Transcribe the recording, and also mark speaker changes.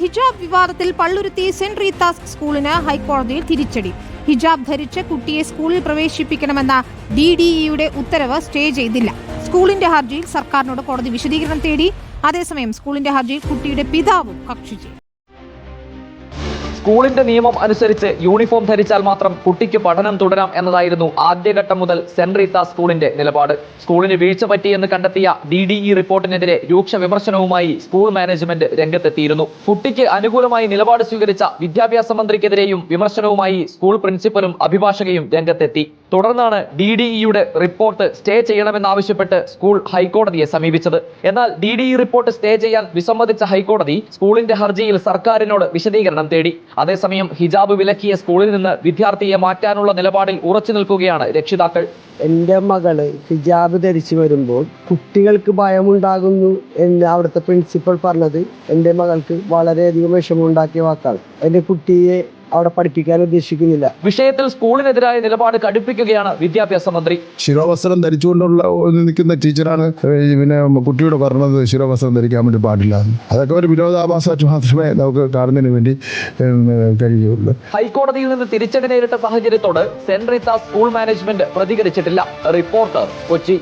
Speaker 1: ഹിജാബ് വിവാദത്തിൽ Palluruthy saint Rita's സ്കൂളിന് ഹൈക്കോടതിയിൽ തിരിച്ചടി. ഹിജാബ് ധരിച്ച് കുട്ടിയെ സ്കൂളിൽ പ്രവേശിപ്പിക്കണമെന്ന DDEയുടെ ഉത്തരവ് സ്റ്റേ ചെയ്തില്ല. സ്കൂളിന്റെ ഹർജിയിൽ സർക്കാരിനോട് കോടതി വിശദീകരണം തേടി. അതേസമയം സ്കൂളിന്റെ ഹർജിയിൽ കുട്ടിയുടെ പിതാവും കക്ഷി ചേർന്നു.
Speaker 2: സ്കൂളിന്റെ നിയമം അനുസരിച്ച് യൂണിഫോം ധരിച്ചാൽ മാത്രം കുട്ടിക്ക് പഠനം തുടരാം എന്നതായിരുന്നു ആദ്യഘട്ടം മുതൽ സെന്റ് റീത്താസ് സ്കൂളിന്റെ നിലപാട്. സ്കൂളിന് വീഴ്ച പറ്റിയെന്ന് കണ്ടെത്തിയ DDE റിപ്പോർട്ടിനെതിരെ രൂക്ഷ വിമർശനവുമായി സ്കൂൾ മാനേജ്മെന്റ് രംഗത്തെത്തിയിരുന്നു. കുട്ടിക്ക് അനുകൂലമായി നിലപാട് സ്വീകരിച്ച വിദ്യാഭ്യാസ മന്ത്രിക്കെതിരെയും വിമർശനവുമായി സ്കൂൾ പ്രിൻസിപ്പലും അഭിഭാഷകയും രംഗത്തെത്തി. തുടർന്നാണ് DDEയുടെ റിപ്പോർട്ട് സ്റ്റേ ചെയ്യണമെന്നാവശ്യപ്പെട്ട് സ്കൂൾ ഹൈക്കോടതിയെ സമീപിച്ചത്. എന്നാൽ DDE റിപ്പോർട്ട് സ്റ്റേ ചെയ്യാൻ വിസമ്മതിച്ച ഹൈക്കോടതി സ്കൂളിന്റെ ഹർജിയിൽ സർക്കാരിനോട് വിശദീകരണം തേടി. അതേസമയം ഹിജാബ് വിലക്കിയ സ്കൂളിൽ നിന്ന് വിദ്യാർത്ഥിയെ മാറ്റാനുള്ള നിലപാടിൽ ഉറച്ചു നിൽക്കുകയാണ് രക്ഷിതാക്കൾ.
Speaker 3: എൻ്റെ മകള് ഹിജാബ് ധരിച്ചു വരുമ്പോൾ കുട്ടികൾക്ക് ഭയമുണ്ടാകുന്നു എന്ന് അവിടുത്തെ പ്രിൻസിപ്പൽ പറഞ്ഞത് എൻ്റെ മകൾക്ക് വളരെയധികം വിഷമമുണ്ടാക്കിയ വാക്കാണ്. എൻ്റെ കുട്ടിയെ അവിടെ പഠിപ്പിക്കാൻ ഉദ്ദേശിക്കുന്നില്ല.
Speaker 2: വിഷയത്തിൽ സ്കൂളിനെതിരായ നിലപാട് കടുപ്പിക്കുകയാണ് വിദ്യാഭ്യാസ മന്ത്രി.
Speaker 4: ശിരോവസ്ത്രം ധരിച്ചുകൊണ്ടുള്ള നിൽക്കുന്ന ടീച്ചറാണ് പിന്നെ കുട്ടിയോട് പറഞ്ഞത് ശിരോവസ്ത്രം ധരിക്കാൻ വേണ്ടി പാടില്ല. അതൊക്കെ ഒരു വിരോധാഭാസമായിട്ട് മാത്രമേ നമുക്ക് കാണുന്നതിന് വേണ്ടി കഴിയുള്ളൂ.
Speaker 2: ഹൈക്കോടതിയിൽ നിന്ന് തിരിച്ചടി നേരിട്ട സാഹചര്യത്തോട് സെന്റ് റീത്താസ് സ്കൂൾ മാനേജ്മെന്റ് പ്രതികരിച്ചിട്ടില്ല. റിപ്പോർട്ടർ, കൊച്ചി.